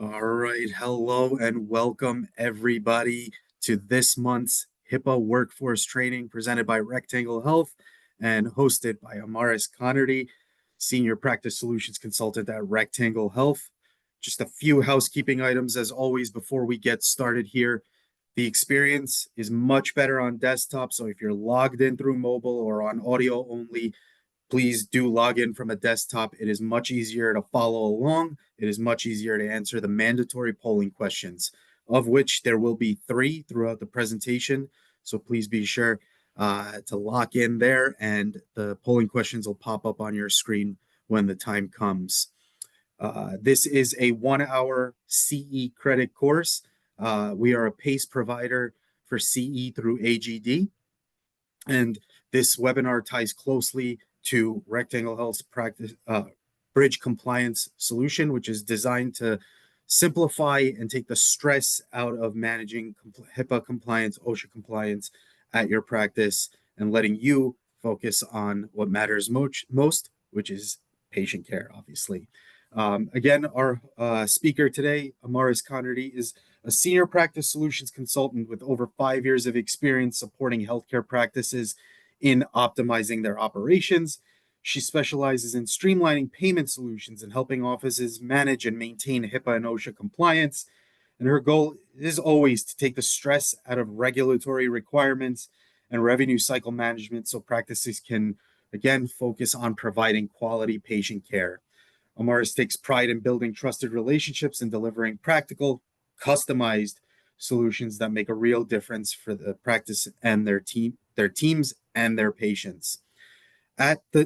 All right. Hello and welcome everybody to this month's HIPAA Workforce Training presented by Rectangle Health and hosted by Amaris Connerty, Senior Practice Solutions Consultant at Rectangle Health. Just a few housekeeping items as always before we get started here. The experience is much better on desktop, so if you're logged in through mobile or on audio only, please do log in from a desktop. It is much easier to follow along. It is much easier to answer the mandatory polling questions, of which there will be 3 throughout the presentation. So please be sure to lock in there, and the polling questions will pop up on your screen when the time comes. This is a 1-hour CE credit course. We are a PACE provider for CE through AGD, and this webinar ties closely to Rectangle Health's bridge compliance solution, which is designed to simplify and take the stress out of managing HIPAA compliance, OSHA compliance at your practice, and letting you focus on what matters most, which is patient care, obviously. Again, our speaker today, Amaris Connerty, is a senior practice solutions consultant with over 5 years of experience supporting healthcare practices in optimizing their operations. She specializes in streamlining payment solutions and helping offices manage and maintain HIPAA and OSHA compliance. And her goal is always to take the stress out of regulatory requirements and revenue cycle management so practices can, again, focus on providing quality patient care. Amaris takes pride in building trusted relationships and delivering practical, customized solutions that make a real difference for the practice and their teams and their patients.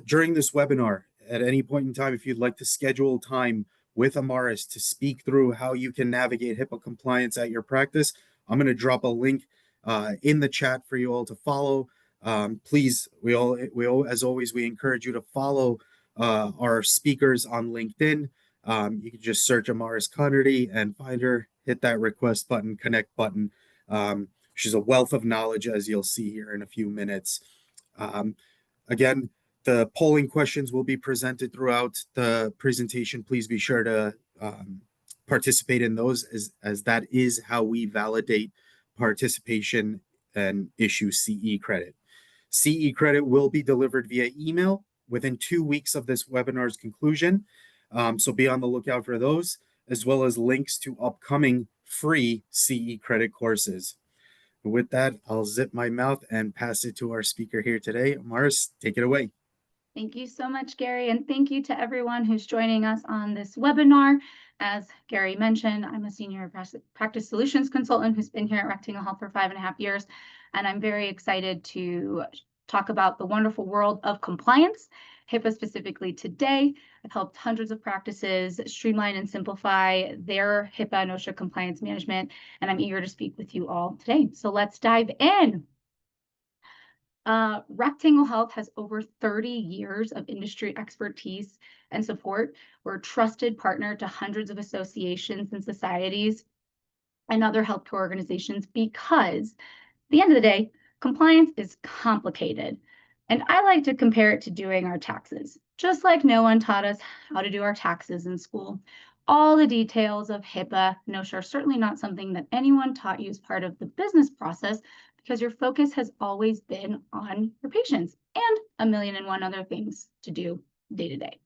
During this webinar, at any point in time, if you'd like to schedule time with Amaris to speak through how you can navigate HIPAA compliance at your practice, I'm going to drop a link in the chat for you all to follow. Please, as always, we encourage you to follow our speakers on LinkedIn. You can just search Amaris Connerty and find her, hit that request button, connect button. She's a wealth of knowledge, as you'll see here in a few minutes. Again, the polling questions will be presented throughout the presentation. Please be sure to participate in those, as that is how we validate participation and issue CE credit. CE credit will be delivered via email within 2 weeks of this webinar's conclusion. So be on the lookout for those, as well as links to upcoming free CE credit courses. With that, I'll zip my mouth and pass it to our speaker here today. Amaris, take it away. Thank you so much, Gary, and thank you to everyone who's joining us on this webinar. As Gary mentioned, I'm a senior practice solutions consultant who's been here at Rectangle Health for 5.5 years, and I'm very excited to talk about the wonderful world of compliance, HIPAA specifically today. I've helped hundreds of practices streamline and simplify their HIPAA and OSHA compliance management, and I'm eager to speak with you all today. So let's dive in. Rectangle Health has over 30 years of industry expertise and support. We're a trusted partner to hundreds of associations and societies and other healthcare organizations because, at the end of the day, compliance is complicated. And I like to compare it to doing our taxes. Just like no one taught us how to do our taxes in school, all the details of HIPAA and OSHA are certainly not something that anyone taught you as part of the business process, because your focus has always been on your patients and a million and one other things to do day to day.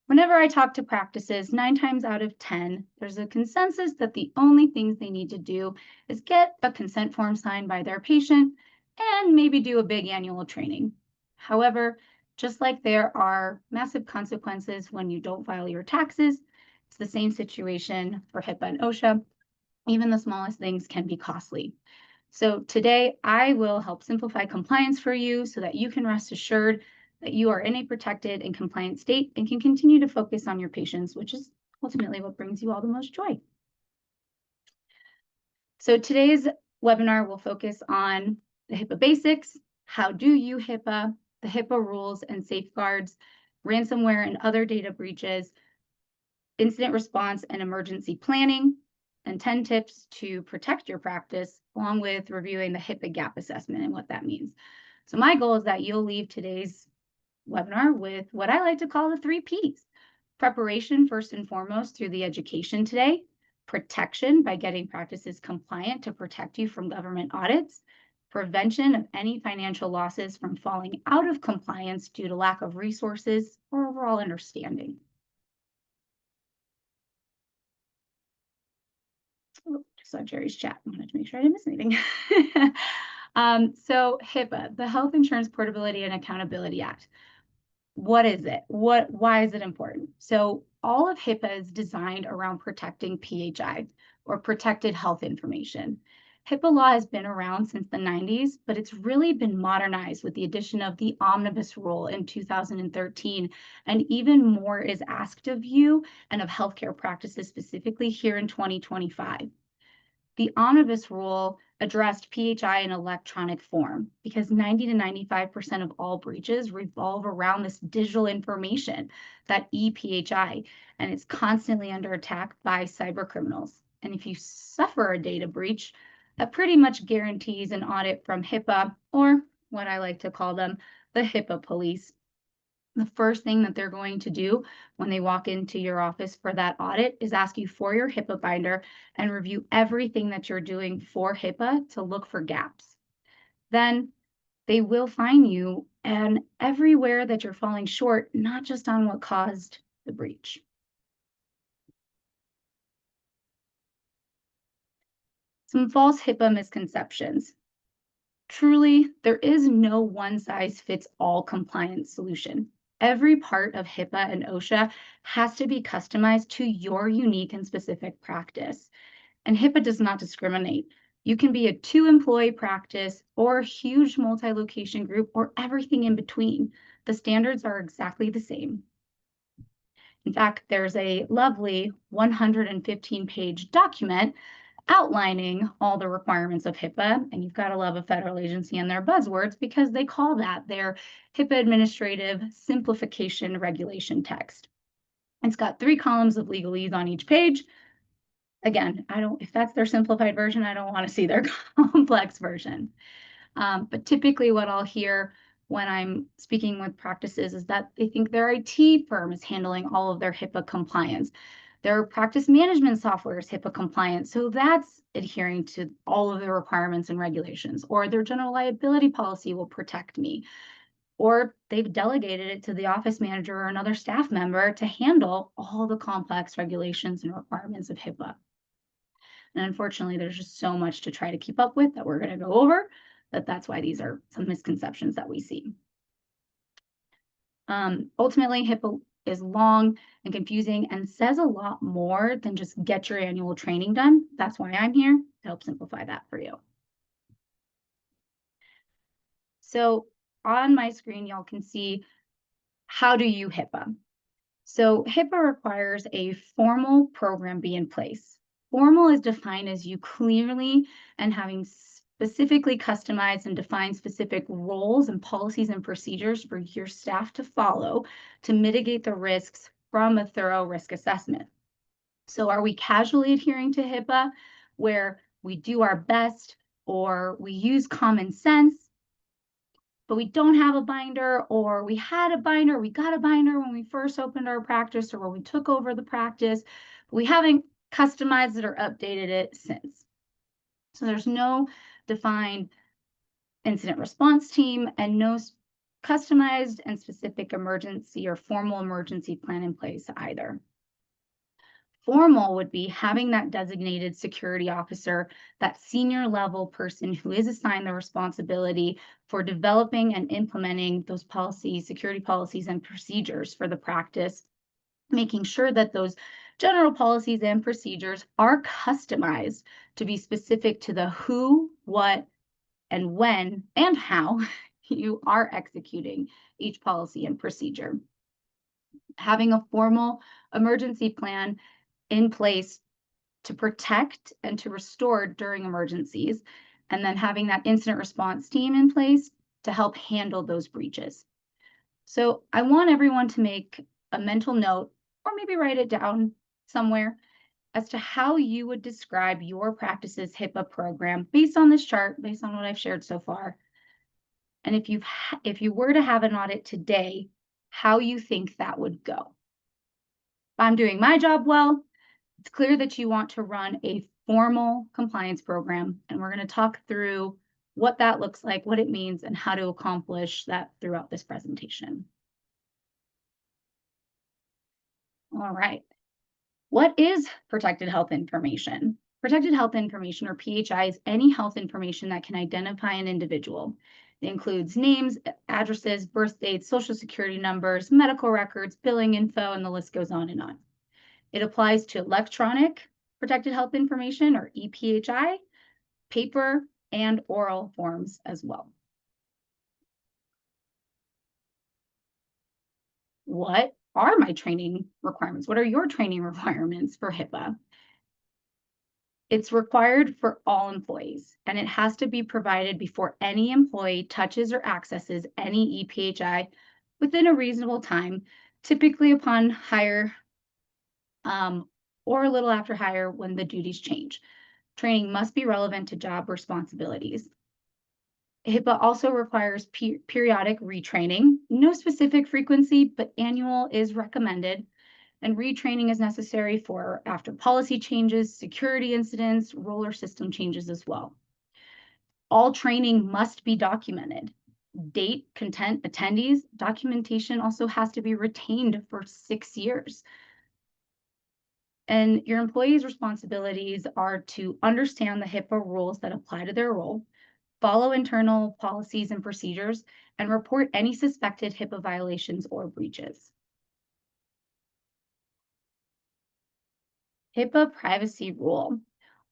Whenever I talk to practices, 9 times out of 10, there's a consensus that the only things they need to do is get a consent form signed by their patient and maybe do a big annual training. However, just like there are massive consequences when you don't file your taxes, it's the same situation for HIPAA and OSHA. Even the smallest things can be costly. So today I will help simplify compliance for you so that you can rest assured that you are in a protected and compliant state and can continue to focus on your patients, which is ultimately what brings you all the most joy. So today's webinar will focus on the HIPAA basics, how do you HIPAA, the HIPAA rules and safeguards, ransomware and other data breaches, incident response and emergency planning, and 10 tips to protect your practice, along with reviewing the HIPAA gap assessment and what that means. So my goal is that you'll leave today's webinar with what I like to call the 3 Ps: Preparation, first and foremost, through the education today. Protection by getting practices compliant to protect you from government audits. Prevention of any financial losses from falling out of compliance due to lack of resources or overall understanding. Oh, just saw Jerry's chat. I wanted to make sure I didn't miss anything. So HIPAA, the Health Insurance Portability and Accountability Act. What is it? Why is it important? So all of HIPAA is designed around protecting PHI, or protected health information. HIPAA law has been around since the 90s, but it's really been modernized with the addition of the omnibus rule in 2013, and even more is asked of you and of healthcare practices specifically here in 2025. The omnibus rule addressed PHI in electronic form because 90 to 95% of all breaches revolve around this digital information, that ePHI, and it's constantly under attack by cyber criminals. And if you suffer a data breach, that pretty much guarantees an audit from HIPAA, or what I like to call them, the HIPAA police. The first thing that they're going to do when they walk into your office for that audit is ask you for your HIPAA binder and review everything that you're doing for HIPAA to look for gaps. Then they will fine you and everywhere that you're falling short, not just on what caused the breach. Some false HIPAA misconceptions. Truly, there is no one-size-fits-all compliance solution. Every part of HIPAA and OSHA has to be customized to your unique and specific practice. And HIPAA does not discriminate. You can be a 2-employee practice or a huge multi-location group or everything in between. The standards are exactly the same. In fact, there's a lovely 115-page document outlining all the requirements of HIPAA, and you've got to love a federal agency and their buzzwords because they call that their HIPAA Administrative Simplification Regulation text. It's got 3 columns of legalese on each page. Again, if that's their simplified version, I don't want to see their complex version. But typically what I'll hear when I'm speaking with practices is that they think their IT firm is handling all of their HIPAA compliance. Their practice management software is HIPAA compliant, so that's adhering to all of the requirements and regulations. Or their general liability policy will protect me. Or they've delegated it to the office manager or another staff member to handle all the complex regulations and requirements of HIPAA. And unfortunately, there's just so much to try to keep up with that we're going to go over, that's why these are some misconceptions that we see. Ultimately, HIPAA is long and confusing and says a lot more than just get your annual training done. That's why I'm here to help simplify that for you. So on my screen, y'all can see how to use HIPAA. So HIPAA requires a formal program be in place. Formal is defined as you clearly and having specifically customized and defined specific roles and policies and procedures for your staff to follow to mitigate the risks from a thorough risk assessment. So are we casually adhering to HIPAA where we do our best or we use common sense, but we don't have a binder, or we had a binder, we got a binder when we first opened our practice or when we took over the practice, but we haven't customized it or updated it since. So there's no defined incident response team and no customized and specific emergency or formal emergency plan in place either. Formal would be having that designated security officer, that senior level person who is assigned the responsibility for developing and implementing those policies, security policies and procedures for the practice, making sure that those general policies and procedures are customized to be specific to the who, what, and when, and how you are executing each policy and procedure. Having a formal emergency plan in place to protect and to restore during emergencies, and then having that incident response team in place to help handle those breaches. So I want everyone to make a mental note, or maybe write it down somewhere, as to how you would describe your practice's HIPAA program based on this chart, based on what I've shared so far. And if you were to have an audit today, how you think that would go. I'm doing my job well, it's clear that you want to run a formal compliance program, and we're going to talk through what that looks like, what it means, and how to accomplish that throughout this presentation. All right. What is protected health information? Protected health information, or PHI, is any health information that can identify an individual. It includes names, addresses, birth dates, social security numbers, medical records, billing info, and the list goes on and on. It applies to electronic protected health information, or EPHI, paper and oral forms as well. What are my training requirements? What are your training requirements for HIPAA? It's required for all employees, and it has to be provided before any employee touches or accesses any EPHI within a reasonable time, typically upon hire or a little after hire when the duties change. Training must be relevant to job responsibilities. HIPAA also requires periodic retraining. No specific frequency, but annual is recommended. And retraining is necessary for after policy changes, security incidents, roller system changes as well. All training must be documented. Date, content, attendees, documentation also has to be retained for 6 years. And your employees' responsibilities are to understand the HIPAA rules that apply to their role, follow internal policies and procedures, and report any suspected HIPAA violations or breaches. HIPAA privacy rule.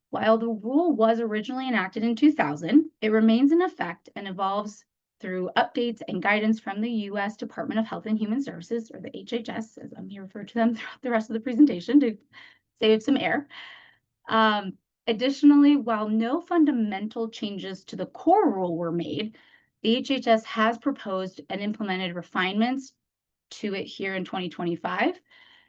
While the rule was originally enacted in 2000, it remains in effect and evolves through updates and guidance from the U.S. Department of Health and Human Services, or the HHS, as I'm going to refer to them throughout the rest of the presentation to save some air. Additionally, while no fundamental changes to the core rule were made, the HHS has proposed and implemented refinements to it here in 2025.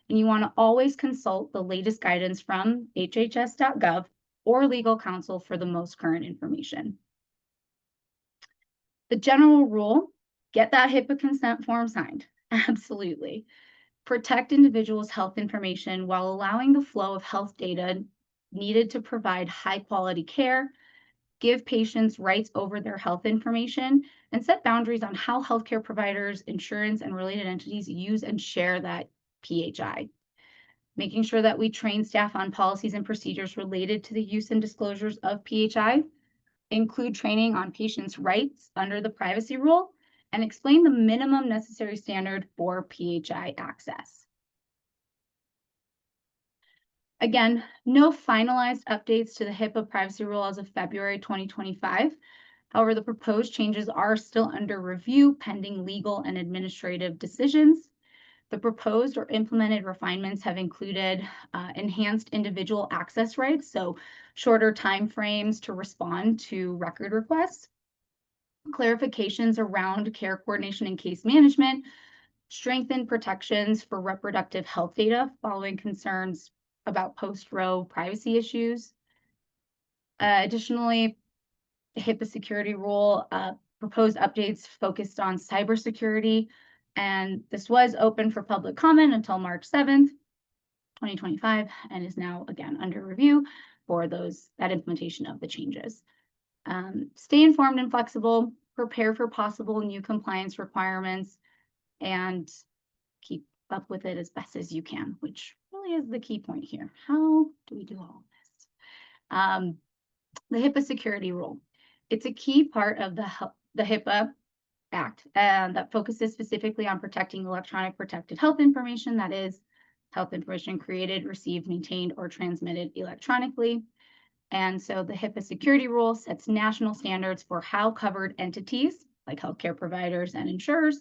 And you want to always consult the latest guidance from hhs.gov or legal counsel for the most current information. The general rule, get that HIPAA consent form signed. Absolutely. Protect individuals' health information while allowing the flow of health data needed to provide high quality care, give patients rights over their health information, and set boundaries on how healthcare providers, insurance, and related entities use and share that PHI. Making sure that we train staff on policies and procedures related to the use and disclosures of PHI, include training on patients' rights under the privacy rule, and explain the minimum necessary standard for PHI access. Again, no finalized updates to the HIPAA privacy rule as of February 2025. However, the proposed changes are still under review pending legal and administrative decisions. The proposed or implemented refinements have included enhanced individual access rights, so shorter timeframes to respond to record requests, clarifications around care coordination and case management, strengthened protections for reproductive health data following concerns about post-Roe privacy issues. Additionally, the HIPAA security rule proposed updates focused on cybersecurity, and this was open for public comment until March 7th, 2025, and is now again under review for that implementation of the changes. Stay informed and flexible, prepare for possible new compliance requirements, and keep up with it as best as you can, which really is the key point here. How do we do all this? The HIPAA security rule. It's a key part of the HIPAA Act that focuses specifically on protecting electronic protected health information, that is, health information created, received, maintained, or transmitted electronically. And so the HIPAA security rule sets national standards for how covered entities, like healthcare providers and insurers,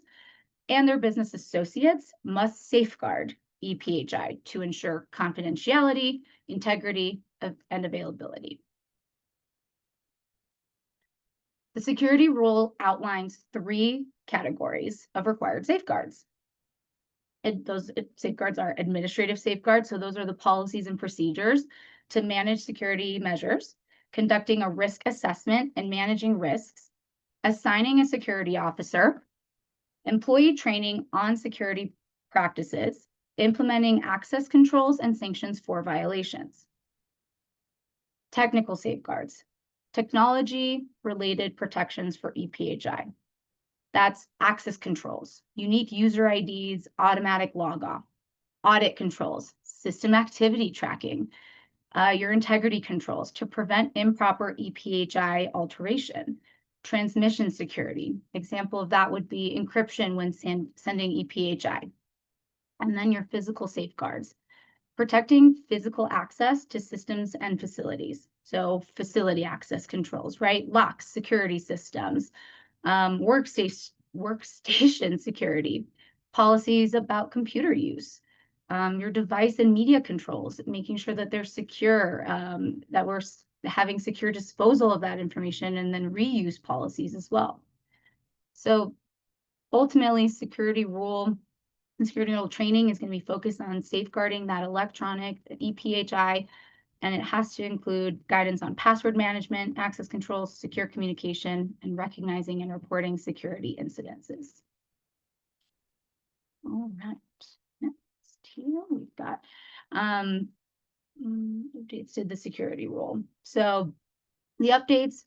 and their business associates must safeguard EPHI to ensure confidentiality, integrity, and availability. The security rule outlines 3 categories of required safeguards. Those safeguards are administrative safeguards, so those are the policies and procedures to manage security measures, conducting a risk assessment and managing risks, assigning a security officer, employee training on security practices, implementing access controls and sanctions for violations. Technical safeguards, technology-related protections for EPHI. That's access controls, unique user IDs, automatic log-off, audit controls, system activity tracking, your integrity controls to prevent improper EPHI alteration, transmission security. Example of that would be encryption when sending EPHI. And then your physical safeguards, protecting physical access to systems and facilities. So facility access controls, right? Locks, security systems, workstation security, policies about computer use, your device and media controls, making sure that they're secure, that we're having secure disposal of that information, and then reuse policies as well. So ultimately, security rule training is going to be focused on safeguarding that electronic EPHI, and it has to include guidance on password management, access controls, secure communication, and recognizing and reporting security incidences. All right, next here we've got updates to the security rule. So the updates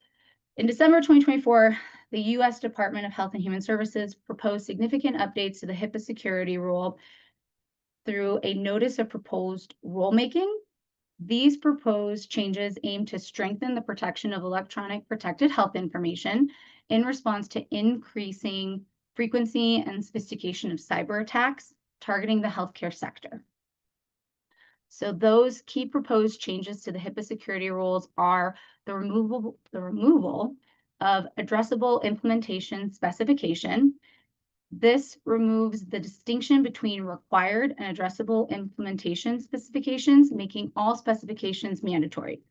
in December 2024, the U.S. Department of Health and Human Services proposed significant updates to the HIPAA security rule through a notice of proposed rulemaking. These proposed changes aim to strengthen the protection of electronic protected health information in response to increasing frequency and sophistication of cyber attacks targeting the healthcare sector. So those key proposed changes to the HIPAA security rules are the removal of addressable implementation specification. This removes the distinction between required and addressable implementation specifications, making all specifications mandatory,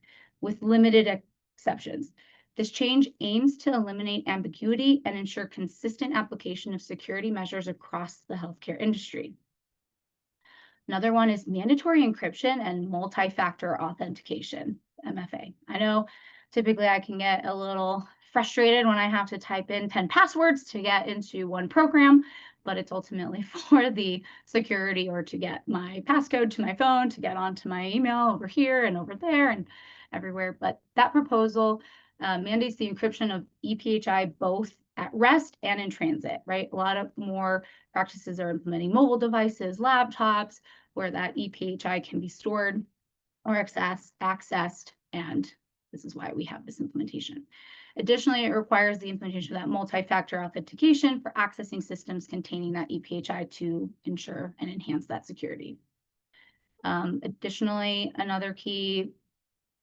with limited exceptions. This change aims to eliminate ambiguity and ensure consistent application of security measures across the healthcare industry. Another one is mandatory encryption and multi-factor authentication, MFA. I know typically I can get a little frustrated when I have to type in 10 passwords to get into one program, but it's ultimately for the security or to get my passcode to my phone, to get onto my email over here and over there and everywhere. But that proposal mandates the encryption of EPHI both at rest and in transit, right? A lot of more practices are implementing mobile devices, laptops, where that EPHI can be stored or accessed, and this is why we have this implementation. Additionally, it requires the implementation of that multi-factor authentication for accessing systems containing that EPHI to ensure and enhance that security. Additionally, another key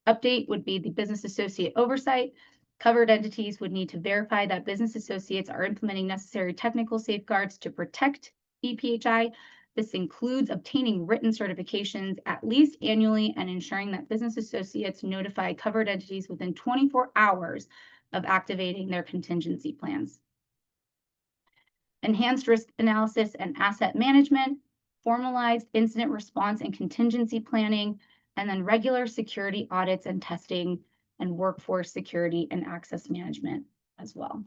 update would be the business associate oversight. Covered entities would need to verify that business associates are implementing necessary technical safeguards to protect EPHI. This includes obtaining written certifications at least annually and ensuring that business associates notify covered entities within 24 hours of activating their contingency plans. Enhanced risk analysis and asset management, formalized incident response and contingency planning, and then regular security audits and testing and workforce security and access management as well.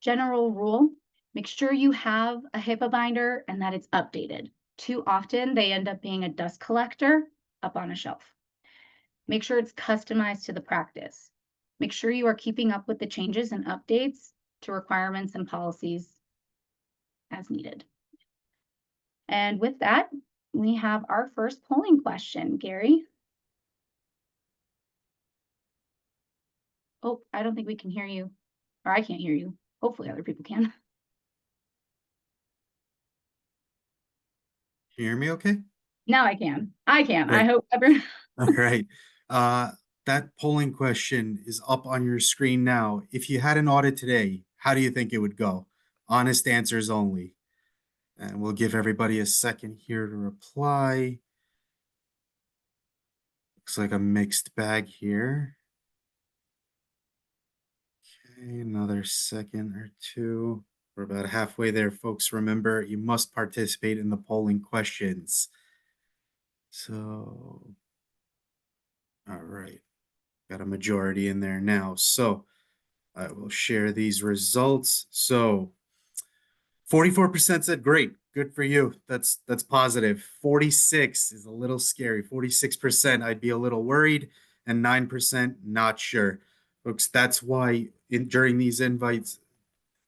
General rule, make sure you have a HIPAA binder and that it's updated. Too often they end up being a dust collector up on a shelf. Make sure it's customized to the practice. Make sure you are keeping up with the changes and updates to requirements and policies as needed. And with that, we have our first polling question, Gary. Oh, I don't think we can hear you, or I can't hear you. Hopefully other people can. Can you hear me okay? Now I can. I can. Great. I hope everyone. All right. That polling question is up on your screen now. If you had an audit today, how do you think it would go? Honest answers only. And we'll give everybody a second here to reply. Looks like a mixed bag here. Okay, another second or two. We're about halfway there, folks. Remember, you must participate in the polling questions. So, all right. Got a majority in there now. So I will share these results. So 44% said great. Good for you. That's positive. 46 is a little scary. 46%, I'd be a little worried, and 9% not sure. Folks, that's why during these invites,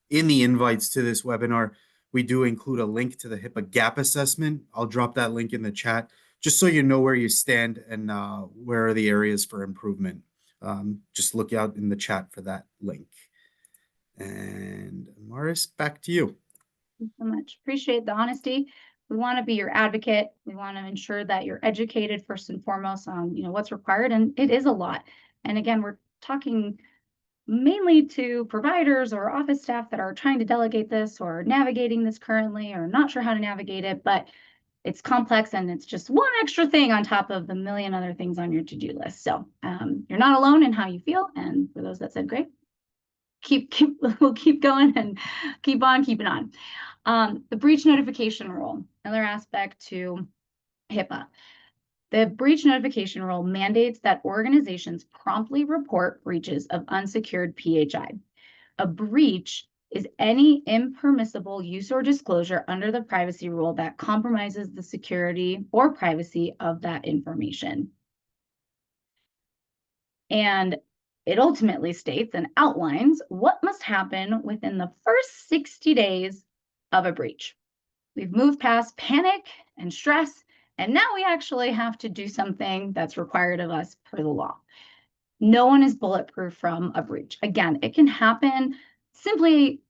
in the invites to this webinar, we do include a link to the HIPAA gap assessment. I'll drop that link in the chat just so you know where you stand and where are the areas for improvement. Just look out in the chat for that link. And Maris, back to you. Thank you so much. Appreciate the honesty. We want to be your advocate. We want to ensure that you're educated first and foremost on, what's required, and it is a lot. And again, we're talking mainly to providers or office staff that are trying to delegate this or navigating this currently or not sure how to navigate it, but it's complex and it's just one extra thing on top of the million other things on your to-do list. So you're not alone in how you feel. And for those that said, great, we'll keep going and keep on keeping on. The breach notification rule, another aspect to HIPAA. The breach notification rule mandates that organizations promptly report breaches of unsecured PHI. A breach is any impermissible use or disclosure under the privacy rule that compromises the security or privacy of that information. And it ultimately states and outlines what must happen within the first 60 days of a breach. We've moved past panic and stress, and now we actually have to do something that's required of us per the law. No one is bulletproof from a breach. Again, it can happen simply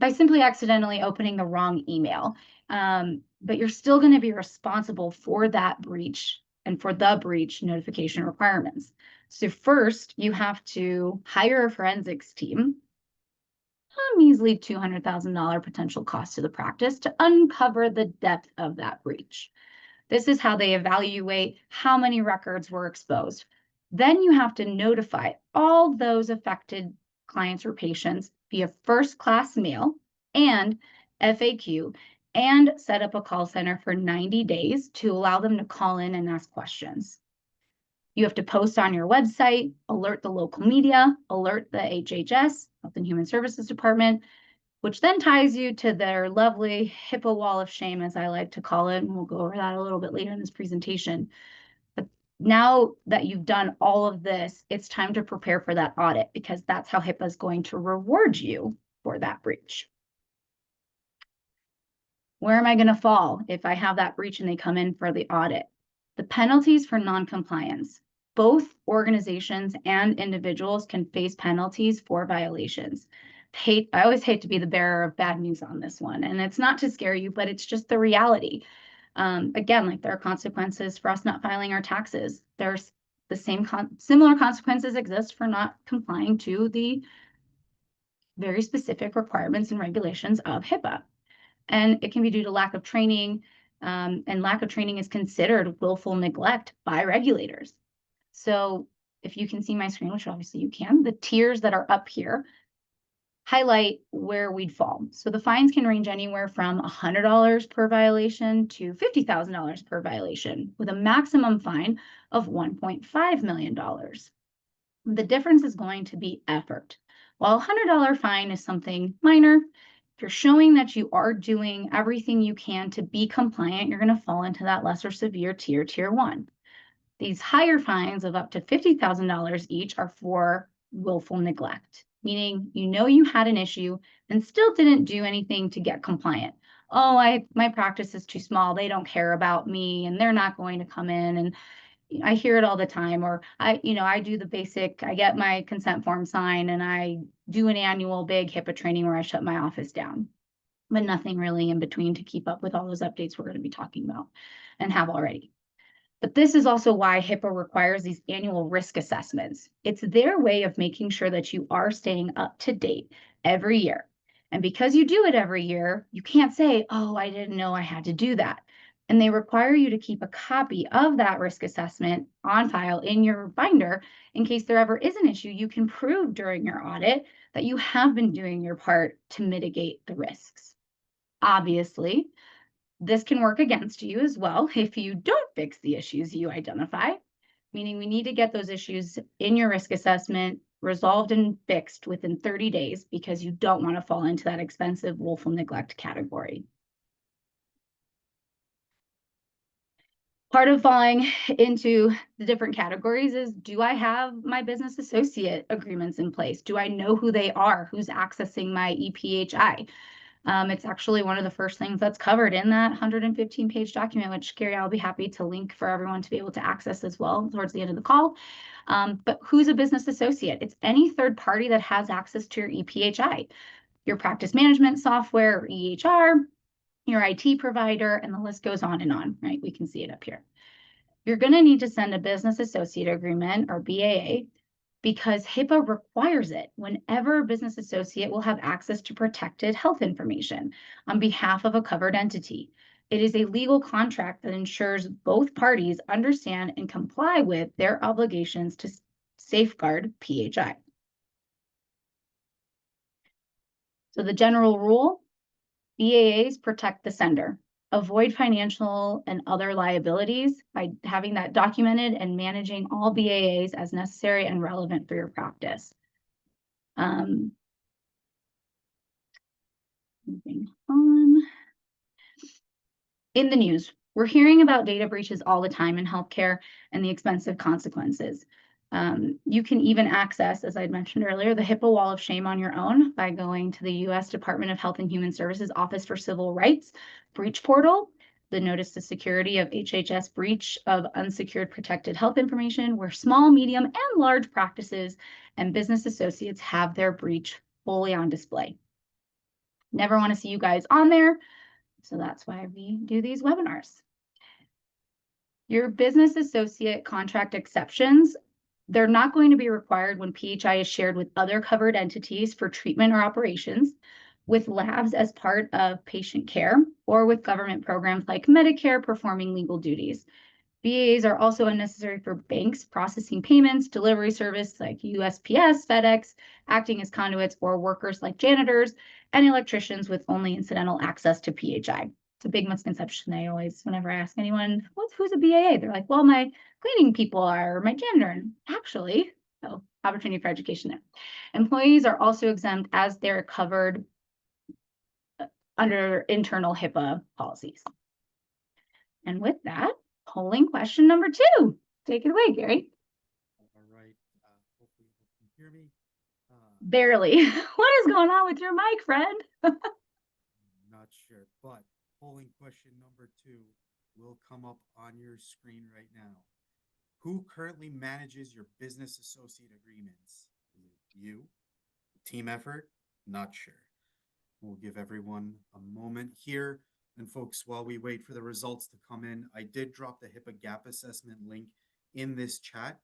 accidentally opening the wrong email, but you're still going to be responsible for that breach and for the breach notification requirements. So first, you have to hire a forensics team, a measly $200,000 potential cost to the practice, to uncover the depth of that breach. This is how they evaluate how many records were exposed. Then you have to notify all those affected clients or patients via first-class mail and FAQ, and set up a call center for 90 days to allow them to call in and ask questions. You have to post on your website, alert the local media, alert the HHS, Health and Human Services Department, which then ties you to their lovely HIPAA wall of shame, as I like to call it. And we'll go over that a little bit later in this presentation. But now that you've done all of this, it's time to prepare for that audit, because that's how HIPAA is going to reward you for that breach. Where am I going to fall if I have that breach and they come in for the audit? The penalties for noncompliance. Both organizations and individuals can face penalties for violations. I always hate to be the bearer of bad news on this one, and it's not to scare you, but it's just the reality. Again, like there are consequences for us not filing our taxes. There's the similar consequences exist for not complying to the very specific requirements and regulations of HIPAA. And it can be due to lack of training, and lack of training is considered willful neglect by regulators. So if you can see my screen, which obviously you can, the tiers that are up here highlight where we'd fall. So the fines can range anywhere from $100 per violation to $50,000 per violation, with a maximum fine of $1.5 million. The difference is going to be effort. While a $100 fine is something minor, if you're showing that you are doing everything you can to be compliant, you're going to fall into that lesser severe tier, tier 1. These higher fines of up to $50,000 each are for willful neglect, meaning you had an issue and still didn't do anything to get compliant. Oh, my practice is too small. They don't care about me and they're not going to come in. And I hear it all the time. Or I do the basic, I get my consent form signed and I do an annual big HIPAA training where I shut my office down, but nothing really in between to keep up with all those updates we're going to be talking about and have already. But this is also why HIPAA requires these annual risk assessments. It's their way of making sure that you are staying up to date every year. And because you do it every year, you can't say, oh, I didn't know I had to do that. And they require you to keep a copy of that risk assessment on file in your binder in case there ever is an issue. You can prove during your audit that you have been doing your part to mitigate the risks. Obviously, this can work against you as well if you don't fix the issues you identify, meaning we need to get those issues in your risk assessment resolved and fixed within 30 days because you don't want to fall into that expensive willful neglect category. Part of falling into the different categories is, do I have my business associate agreements in place? Do I know who they are? Who's accessing my EPHI? It's actually one of the first things that's covered in that 115-page document, which Gary, I'll be happy to link for everyone to be able to access as well towards the end of the call. But who's a business associate? It's any third party that has access to your EPHI, your practice management software, or EHR, your IT provider, and the list goes on, right? We can see it up here. You're going to need to send a business associate agreement, or BAA, because HIPAA requires it whenever a business associate will have access to protected health information on behalf of a covered entity. It is a legal contract that ensures both parties understand and comply with their obligations to safeguard PHI. So the general rule: BAAs protect the sender. Avoid financial and other liabilities by having that documented and managing all BAAs as necessary and relevant for your practice. Moving on. In the news, we're hearing about data breaches all the time in healthcare and the expensive consequences. You can even access, as I mentioned earlier, the HIPAA wall of shame on your own by going to the U.S. Department of Health and Human Services Office for Civil Rights breach portal, the notice to security of HHS breach of unsecured protected health information, where small, medium, and large practices and business associates have their breach fully on display. Never want to see you guys on there, so that's why we do these webinars. Your business associate contract exceptions, they're not going to be required when PHI is shared with other covered entities for treatment or operations, with labs as part of patient care, or with government programs like Medicare performing legal duties. BAs are also unnecessary for banks processing payments, delivery service like USPS, FedEx, acting as conduits, or workers like janitors and electricians with only incidental access to PHI. It's a big misconception. Whenever I ask anyone, who's a BAA? They're like, well, my cleaning people are, my janitor. And actually, so opportunity for education there. Employees are also exempt as they're covered under internal HIPAA policies. And with that, polling question number 2. Take it away, Gary. All right. Hopefully you can hear me. Barely. What is going on with your mic, friend? Not sure, but polling question number 2 will come up on your screen right now. Who currently manages your business associate agreements? Is it you? Team effort? Not sure. We'll give everyone a moment here. And folks, while we wait for the results to come in, I did drop the HIPAA gap assessment link in this chat.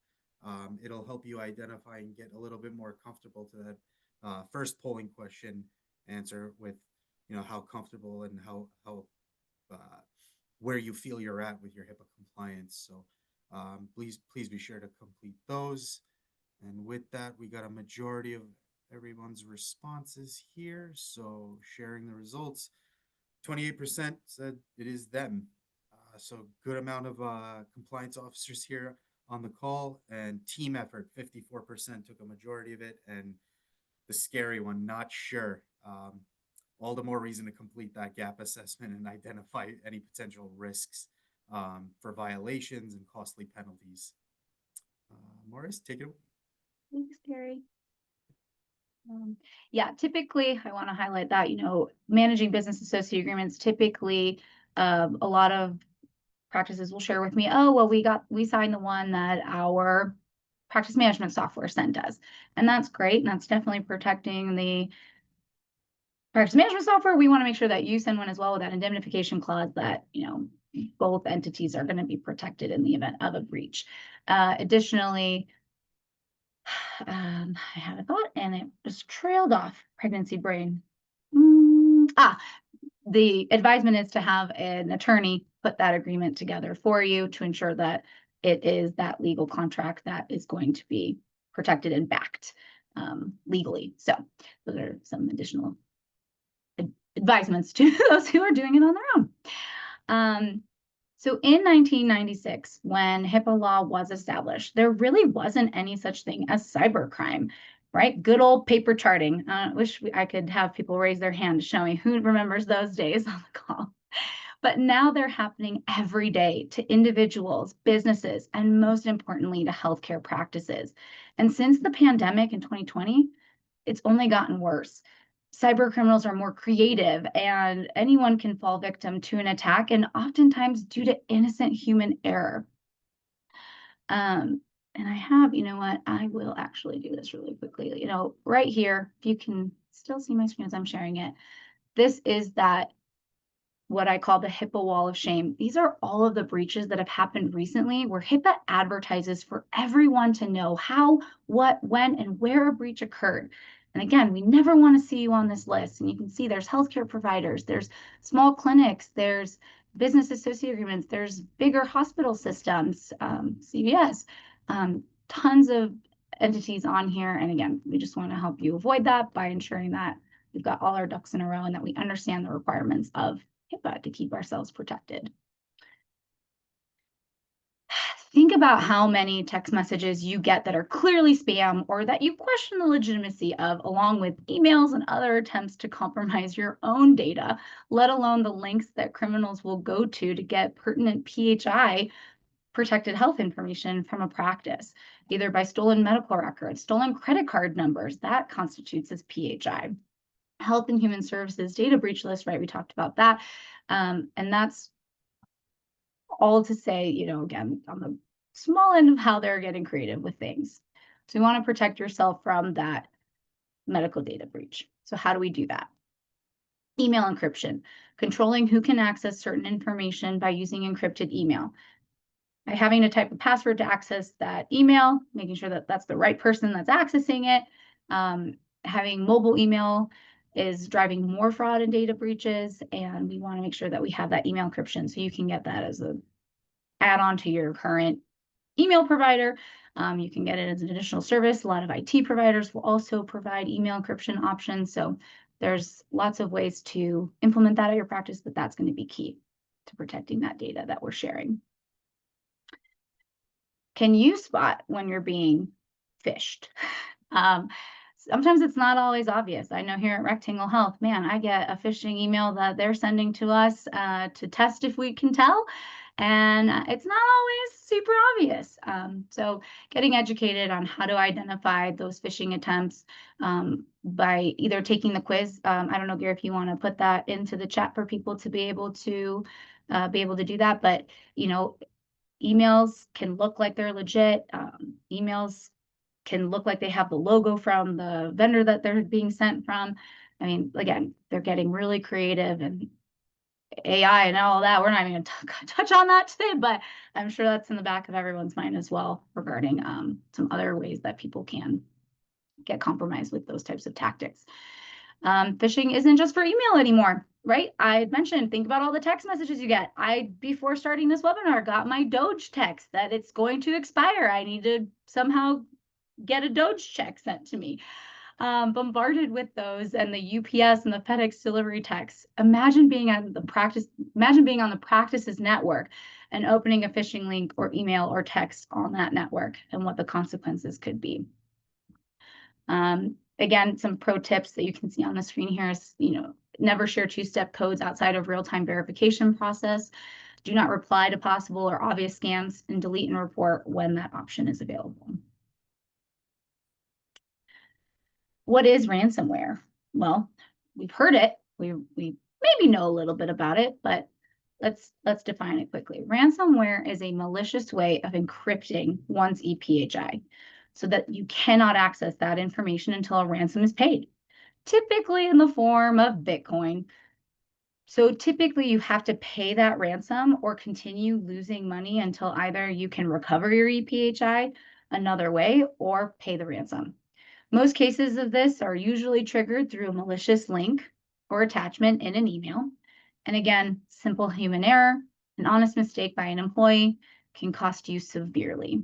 It'll help you identify and get a little bit more comfortable to that first polling question answer with, how comfortable and how where you feel you're at with your HIPAA compliance. So please be sure to complete those. And with that, we got a majority of everyone's responses here. So sharing the results, 28% said it is them. So good amount of compliance officers here on the call, and team effort, 54% took a majority of it. And the scary one, not sure. All the more reason to complete that gap assessment and identify any potential risks for violations and costly penalties. Morris, take it away. Thanks, Gary. Yeah, typically, I want to highlight that, managing business associate agreements, typically, a lot of practices will share with me, oh, well, we signed the one that our practice management software sent us. And that's great. And that's definitely protecting the practice management software. We want to make sure that you send one as well with that indemnification clause that, both entities are going to be protected in the event of a breach. Additionally, I had a thought and it just trailed off. Pregnancy brain. The advisement is to have an attorney put that agreement together for you to ensure that it is that legal contract that is going to be protected and backed legally. So those are some additional advisements to those who are doing it on their own. So in 1996, when HIPAA law was established, there really wasn't any such thing as cybercrime, right? Good old paper charting. Wish I could have people raise their hand to show me who remembers those days on the call. But now they're happening every day to individuals, businesses, and most importantly, to healthcare practices. And since the pandemic in 2020, it's only gotten worse. Cyber criminals are more creative, and anyone can fall victim to an attack, and oftentimes due to innocent human error. And I have, you know what, I will actually do this really quickly. Right here, if you can still see my screen as I'm sharing it, this is that what I call the HIPAA wall of shame. These are all of the breaches that have happened recently where HIPAA advertises for everyone to know how, what, when, and where a breach occurred. And again, we never want to see you on this list. And you can see there's healthcare providers, there's small clinics, there's business associate agreements, there's bigger hospital systems, CVS, tons of entities on here. And again, we just want to help you avoid that by ensuring that we've got all our ducks in a row and that we understand the requirements of HIPAA to keep ourselves protected. Think about how many text messages you get that are clearly spam or that you question the legitimacy of, along with emails and other attempts to compromise your own data, let alone the links that criminals will go to get pertinent PHI, protected health information, from a practice, either by stolen medical records, stolen credit card numbers. That constitutes as PHI. Health and Human Services data breach list, right? We talked about that. And that's all to say, again, on the small end of how they're getting creative with things. So you want to protect yourself from that medical data breach. So how do we do that? Email encryption, controlling who can access certain information by using encrypted email. By having to type a password to access that email, making sure that that's the right person that's accessing it. Having mobile email is driving more fraud and data breaches, and we want to make sure that we have that email encryption so you can get that as an add-on to your current email provider. You can get it as an additional service. A lot of IT providers will also provide email encryption options. So there's lots of ways to implement that at your practice, but that's going to be key to protecting that data that we're sharing. Can you spot when you're being phished? Sometimes it's not always obvious. I know here at Rectangle Health, man, I get a phishing email that they're sending to us to test if we can tell. And it's not always super obvious. So getting educated on how to identify those phishing attempts by either taking the quiz. I don't know, Gary, if you want to put that into the chat for people to be able to do that. But, emails can look like they're legit. Emails can look like they have the logo from the vendor that they're being sent from. I mean, again, they're getting really creative, and AI and all that. We're not even going to touch on that today, but I'm sure that's in the back of everyone's mind as well regarding some other ways that people can get compromised with those types of tactics. Phishing isn't just for email anymore, right? I mentioned, think about all the text messages you get. Before starting this webinar, got my Doge text that it's going to expire. I need to somehow get a Doge check sent to me. Bombarded with those, and the UPS and the FedEx delivery texts. Imagine being on the practice's network and opening a phishing link or email or text on that network, and what the consequences could be. Again, some pro tips that you can see on the screen here is, never share two-step codes outside of real-time verification process. Do not reply to possible or obvious scams, and delete and report when that option is available. What is ransomware? Well, we've heard it. We maybe know a little bit about it, but let's define it quickly. Ransomware is a malicious way of encrypting one's ePHI so that you cannot access that information until a ransom is paid, typically in the form of Bitcoin. So typically you have to pay that ransom or continue losing money until either you can recover your ePHI another way or pay the ransom. Most cases of this are usually triggered through a malicious link or attachment in an email. And again, simple human error, an honest mistake by an employee can cost you severely.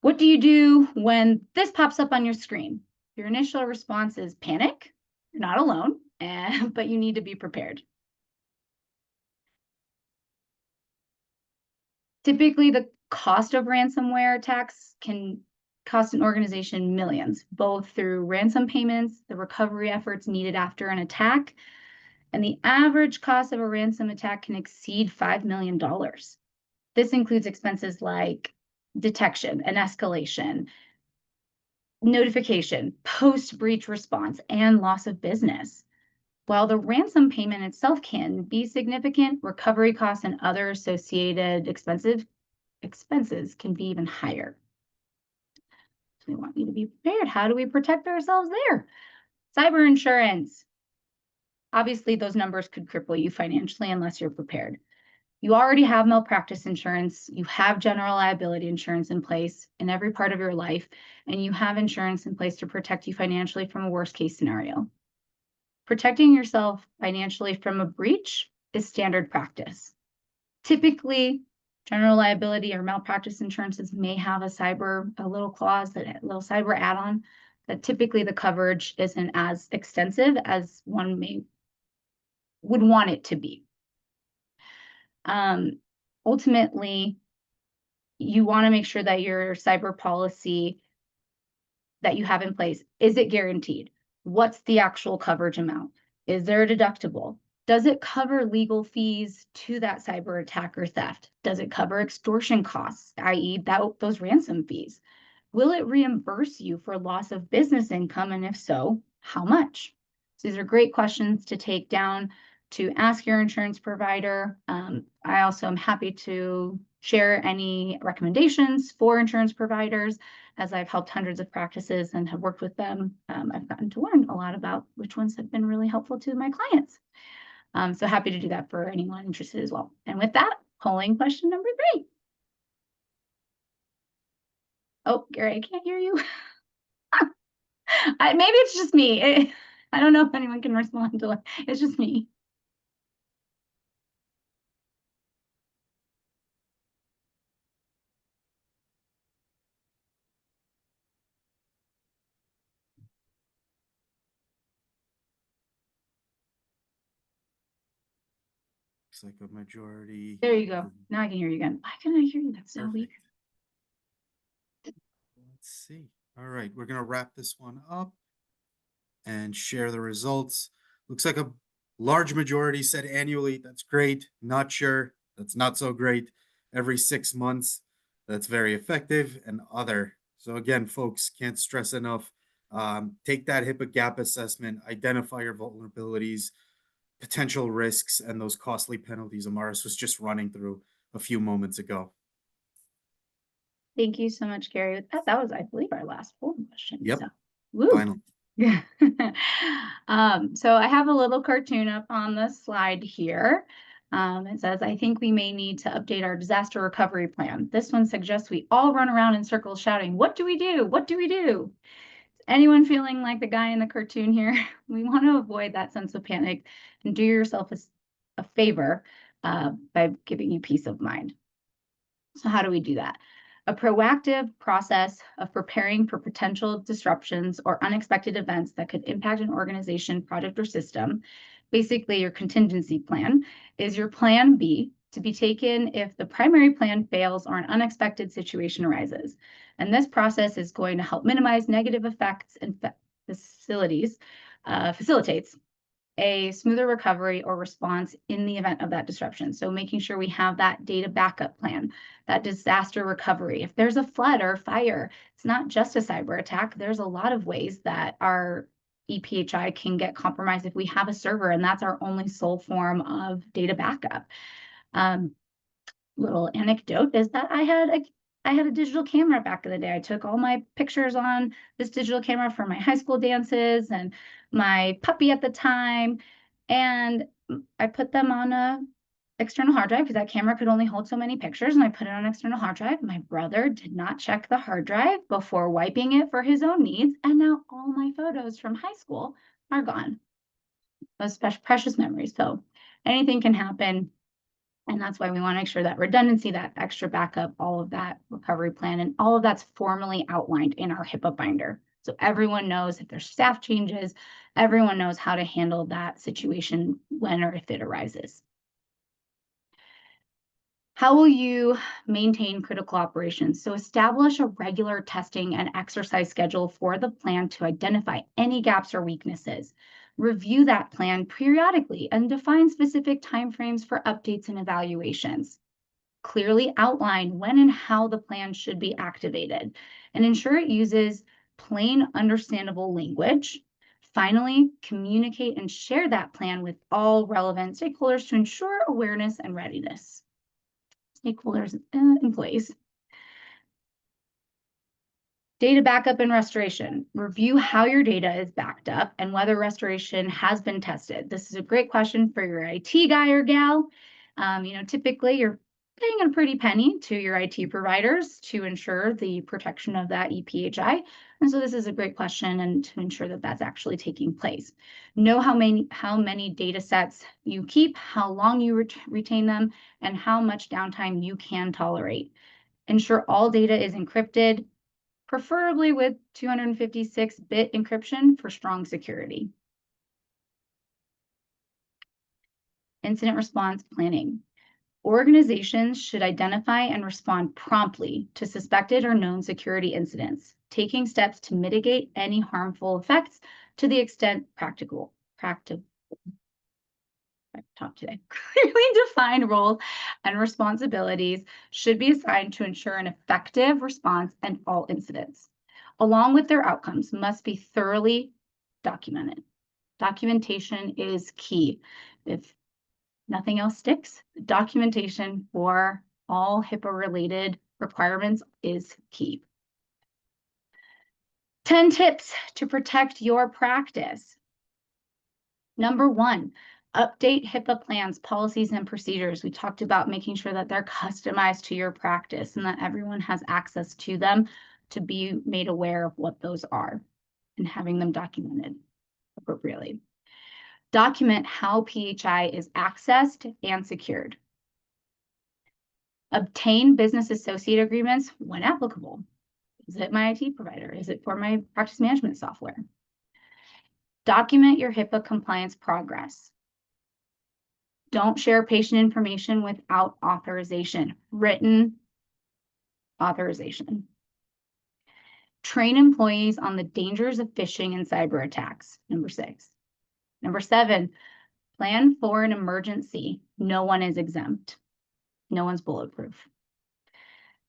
What do you do when this pops up on your screen? Your initial response is panic. You're not alone, but you need to be prepared. Typically, the cost of ransomware attacks can cost an organization millions, both through ransom payments, the recovery efforts needed after an attack, And the average cost of a ransom attack can exceed $5 million. This includes expenses like detection and escalation, notification, post-breach response, and loss of business. While the ransom payment itself can be significant, recovery costs and other associated expenses can be even higher. So we want you to be prepared. How do we protect ourselves there? Cyber insurance. Obviously, those numbers could cripple you financially unless you're prepared. You already have malpractice insurance, you have general liability insurance in place in every part of your life, and you have insurance in place to protect you financially from a worst case scenario. Protecting yourself financially from a breach is standard practice. Typically, general liability or malpractice insurances may have a little clause, a little cyber add-on, that typically the coverage isn't as extensive as one would want it to be. Ultimately, you want to make sure that your cyber policy that you have in place, is it guaranteed? What's the actual coverage amount? Is there a deductible? Does it cover legal fees to that cyber attack or theft? Does it cover extortion costs, i.e. those ransom fees? Will it reimburse you for loss of business income? And if so, how much? So these are great questions to take down to ask your insurance provider. I also am happy to share any recommendations for insurance providers. As I've helped hundreds of practices and have worked with them, I've gotten to learn a lot about which ones have been really helpful to my clients. So happy to do that for anyone interested as well. And with that, polling question number 3. Oh, Gary, I can't hear you. Maybe it's just me. I don't know if anyone can respond to it. It's just me. Looks like a majority. There you go. Now I can hear you again. Why can I hear you? That's so weird. Let's see. All right, we're going to wrap this one up and share the results. Looks like a large majority said annually. That's great. Not sure. That's not so great. Every 6 months. That's very effective. And other. So again, folks, can't stress enough. Take that HIPAA gap assessment, identify your vulnerabilities, potential risks, and those costly penalties Amaris was just running through a few moments ago. Thank you so much, Gary. That was, I believe, our last polling question. Yep. So, woo. Final. So I have a little cartoon up on the slide here. It says, I think we may need to update our disaster recovery plan. This one suggests we all run around in circles shouting, what do we do? What do we do? Anyone feeling like the guy in the cartoon here? We want to avoid that sense of panic and do yourself a favor by giving you peace of mind. So how do we do that? A proactive process of preparing for potential disruptions or unexpected events that could impact an organization, project, or system. Basically, your contingency plan is your plan B to be taken if the primary plan fails or an unexpected situation arises. And this process is going to help minimize negative effects and facilitates a smoother recovery or response in the event of that disruption. So making sure we have that data backup plan, that disaster recovery. If there's a flood or fire, it's not just a cyber attack. There's a lot of ways that our EPHI can get compromised if we have a server and that's our only sole form of data backup. Little anecdote is that I had a digital camera back in the day. I took all my pictures on this digital camera for my high school dances and my puppy at the time. And I put them on a external hard drive because that camera could only hold so many pictures. And I put it on an external hard drive. My brother did not check the hard drive before wiping it for his own needs. And now all my photos from high school are gone. Those precious memories. So anything can happen. And that's why we want to make sure that redundancy, that extra backup, all of that recovery plan, and all of that's formally outlined in our HIPAA binder. So everyone knows if there's staff changes, everyone knows how to handle that situation when or if it arises. How will you maintain critical operations? So establish a regular testing and exercise schedule for the plan to identify any gaps or weaknesses. Review that plan periodically and define specific timeframes for updates and evaluations. Clearly outline when and how the plan should be activated, and ensure it uses plain, understandable language. Finally, communicate and share that plan with all relevant stakeholders to ensure awareness and readiness. Stakeholders, employees. Data backup and restoration. Review how your data is backed up and whether restoration has been tested. This is a great question for your IT guy or gal. Typically you're paying a pretty penny to your IT providers to ensure the protection of that EPHI. And so this is a great question and to ensure that that's actually taking place. Know how many data sets you keep, how long you retain them, and how much downtime you can tolerate. Ensure all data is encrypted, preferably with 256-bit encryption for strong security. Incident response planning. Organizations should identify and respond promptly to suspected or known security incidents, taking steps to mitigate any harmful effects to the extent practical. Talk today. Clearly defined roles and responsibilities should be assigned to ensure an effective response and all incidents, along with their outcomes, must be thoroughly documented. Documentation is key. If nothing else sticks, documentation for all HIPAA-related requirements is key. 10 tips to protect your practice. Number 1, update HIPAA plans, policies, and procedures. We talked about making sure that they're customized to your practice and that everyone has access to them to be made aware of what those are and having them documented appropriately. Document how PHI is accessed and secured. Obtain business associate agreements when applicable. Is it my IT provider? Is it for my practice management software? Document your HIPAA compliance progress. Don't share patient information without authorization, written authorization. Train employees on the dangers of phishing and cyber attacks. Number 6. Number 7, plan for an emergency. No one is exempt. No one's bulletproof.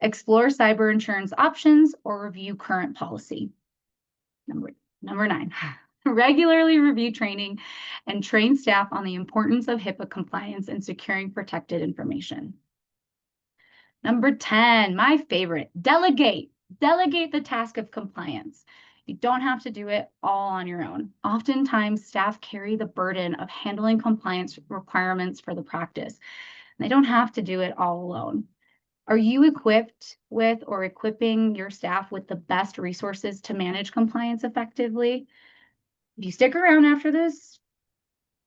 Explore cyber insurance options or review current policy. Number 9. Regularly review training and train staff on the importance of HIPAA compliance and securing protected information. Number 10, my favorite, delegate. Delegate the task of compliance. You don't have to do it all on your own. Oftentimes, staff carry the burden of handling compliance requirements for the practice. They don't have to do it all alone. Are you equipped with or equipping your staff with the best resources to manage compliance effectively? If you stick around after this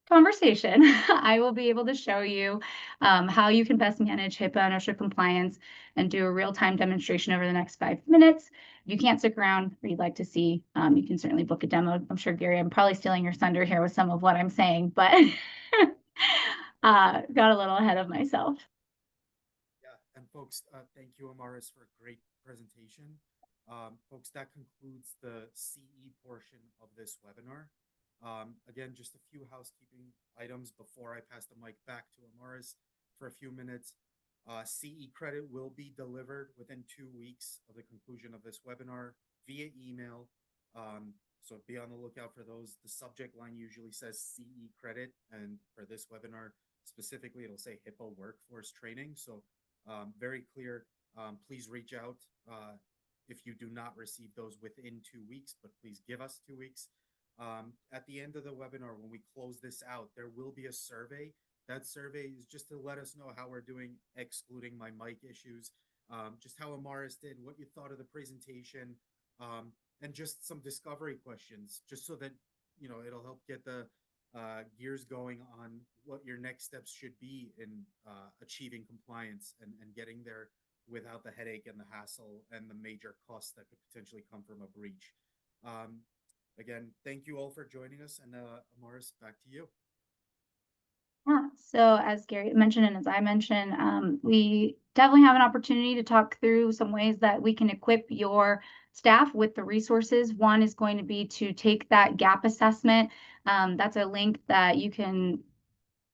conversation, I will be able to show you how you can best manage HIPAA and OSHA compliance and do a real-time demonstration over the next 5 minutes. If you can't stick around or you'd like to see, you can certainly book a demo. I'm sure, Gary, I'm probably stealing your thunder here with some of what I'm saying, but got a little ahead of myself. Yeah, and folks, thank you, Amaris, for a great presentation. Folks, that concludes the CE portion of this webinar. Again, just a few housekeeping items before I pass the mic back to Amaris for a few minutes. CE credit will be delivered within 2 weeks of the conclusion of this webinar via email. So be on the lookout for those. The subject line usually says CE credit, and for this webinar specifically, it'll say HIPAA Workforce Training. So very clear. Please reach out if you do not receive those within 2 weeks, but please give us 2 weeks. At the end of the webinar, when we close this out, there will be a survey. That survey is just to let us know how we're doing, excluding my mic issues, just how Amaris did, what you thought of the presentation, and just some discovery questions, just so that, it'll help get the gears going on what your next steps should be in achieving compliance and getting there without the headache and the hassle and the major costs that could potentially come from a breach. Again, thank you all for joining us, and Amaris, back to you. Yeah, so as Gary mentioned and as I mentioned, we definitely have an opportunity to talk through some ways that we can equip your staff with the resources. One is going to be to take that gap assessment. That's a link that you can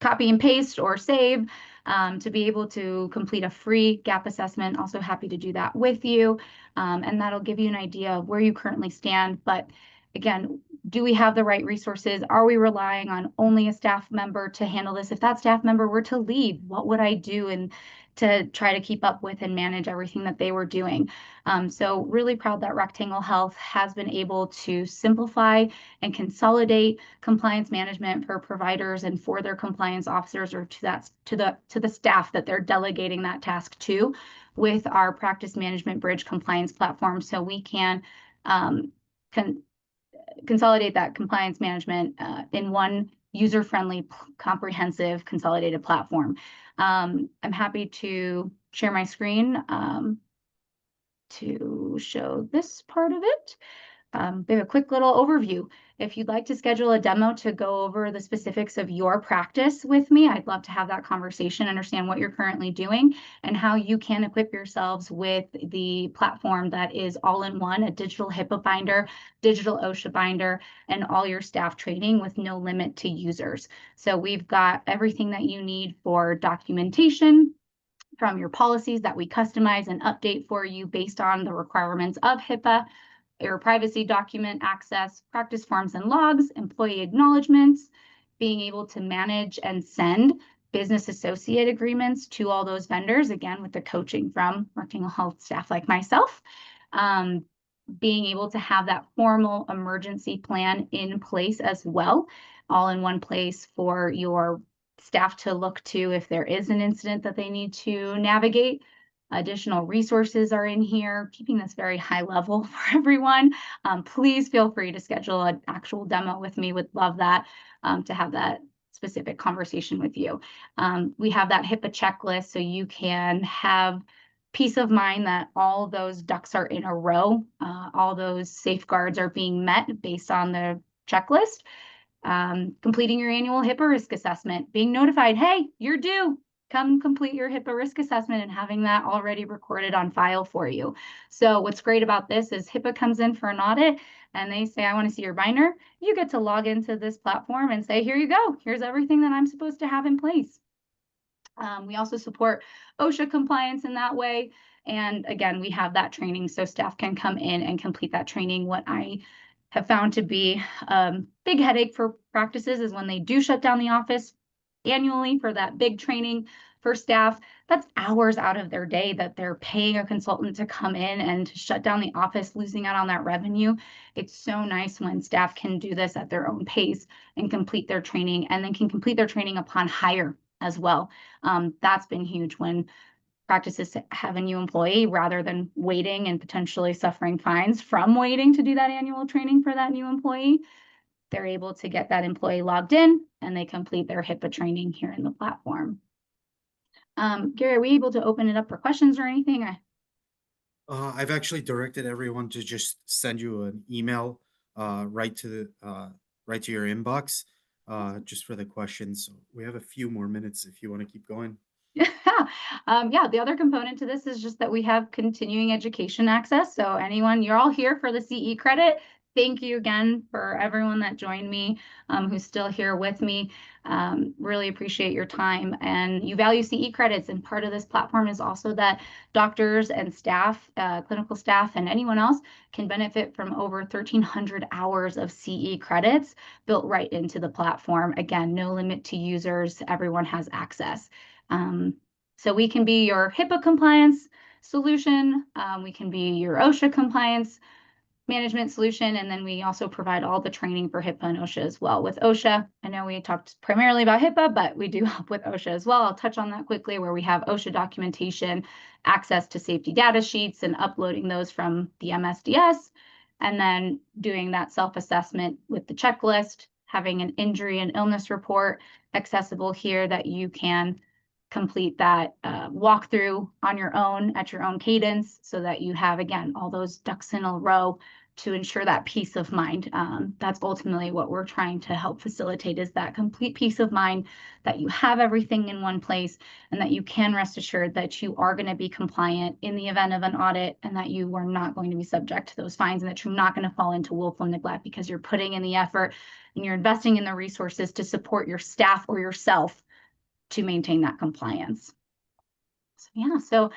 copy and paste or save to be able to complete a free gap assessment. Also happy to do that with you. And that'll give you an idea of where you currently stand. But again, do we have the right resources? Are we relying on only a staff member to handle this? If that staff member were to leave, what would I do and to try to keep up with and manage everything that they were doing? So really proud that Rectangle Health has been able to simplify and consolidate compliance management for providers and for their compliance officers, or to the staff that they're delegating that task to, with our practice management bridge compliance platform, so we can con consolidate that compliance management in one user-friendly, comprehensive, consolidated platform. I'm happy to share my screen to show this part of it. We have a quick little overview. If you'd like to schedule a demo to go over the specifics of your practice with me, I'd love to have that conversation, understand what you're currently doing and how you can equip yourselves with the platform that is all in one, a digital HIPAA binder, digital OSHA binder, and all your staff training with no limit to users. So we've got everything that you need for documentation, from your policies that we customize and update for you based on the requirements of HIPAA, your privacy document access, practice forms and logs, employee acknowledgements, being able to manage and send business associate agreements to all those vendors, again, with the coaching from Rectangle Health staff like myself. Being able to have that formal emergency plan in place as well, all in one place for your staff to look to if there is an incident that they need to navigate. Additional resources are in here, keeping this very high level for everyone. Please feel free to schedule an actual demo with me. Would love that, to have that specific conversation with you. We have that HIPAA checklist, so you can have peace of mind that all those ducks are in a row. All those safeguards are being met based on the checklist. Completing your annual HIPAA risk assessment, being notified, hey, you're due, come complete your HIPAA risk assessment, and having that already recorded on file for you. So what's great about this is HIPAA comes in for an audit and they say, I want to see your binder. You get to log into this platform and say, here you go. Here's everything that I'm supposed to have in place. We also support OSHA compliance in that way. And again, we have that training so staff can come in and complete that training. What I have found to be a big headache for practices is when they do shut down the office annually for that big training for staff, that's hours out of their day that they're paying a consultant to come in and to shut down the office, losing out on that revenue. It's so nice when staff can do this at their own pace and complete their training, and then can complete their training upon hire as well. That's been huge when practices have a new employee, rather than waiting and potentially suffering fines from waiting to do that annual training for that new employee. They're able to get that employee logged in and they complete their HIPAA training here in the platform. Gary, are we able to open it up for questions or anything? I've actually directed everyone to just send you an email right to your inbox just for the questions. So we have a few more minutes if you want to keep going. Yeah. Yeah, the other component to this is just that we have continuing education access. So anyone, you're all here for the CE credit. Thank you again for everyone that joined me, who's still here with me. Really appreciate your time, and you value CE credits. And part of this platform is also that doctors and staff, clinical staff, and anyone else can benefit from over 1,300 hours of CE credits built right into the platform. Again, no limit to users. Everyone has access. So we can be your HIPAA compliance solution. We can be your OSHA compliance management solution. And then we also provide all the training for HIPAA and OSHA as well. With OSHA, I know we talked primarily about HIPAA, but we do help with OSHA as well. I'll touch on that quickly, where we have OSHA documentation, access to safety data sheets, and uploading those from the MSDS, and then doing that self-assessment with the checklist, having an injury and illness report accessible here that you can complete that walkthrough on your own at your own cadence, so that you have, again, all those ducks in a row to ensure that peace of mind. That's ultimately what we're trying to help facilitate, is that complete peace of mind, that you have everything in one place, and that you can rest assured that you are going to be compliant in the event of an audit, and that you are not going to be subject to those fines, and that you're not going to fall into willful neglect, because you're putting in the effort and you're investing in the resources to support your staff or yourself to maintain that compliance. So, yeah, so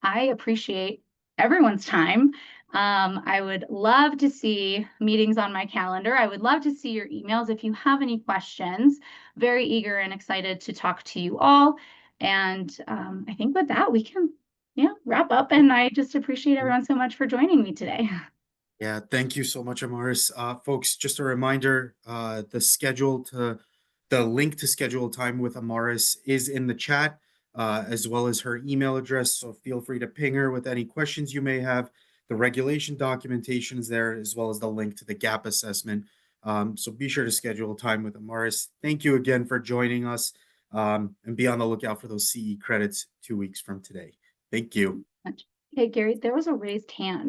I appreciate everyone's time. I would love to see meetings on my calendar. I would love to see your emails if you have any questions. Very eager and excited to talk to you all. And I think with that, we can, wrap up. And I just appreciate everyone so much for joining me today. Yeah, thank you so much, Amaris. Folks, just a reminder, the link to schedule time with Amaris is in the chat, as well as her email address. So feel free to ping her with any questions you may have. The regulation documentation is there, as well as the link to the gap assessment. So be sure to schedule time with Amaris. Thank you again for joining us, and be on the lookout for those CE credits 2 weeks from today. Thank you. Okay, Gary, there was a raised hand.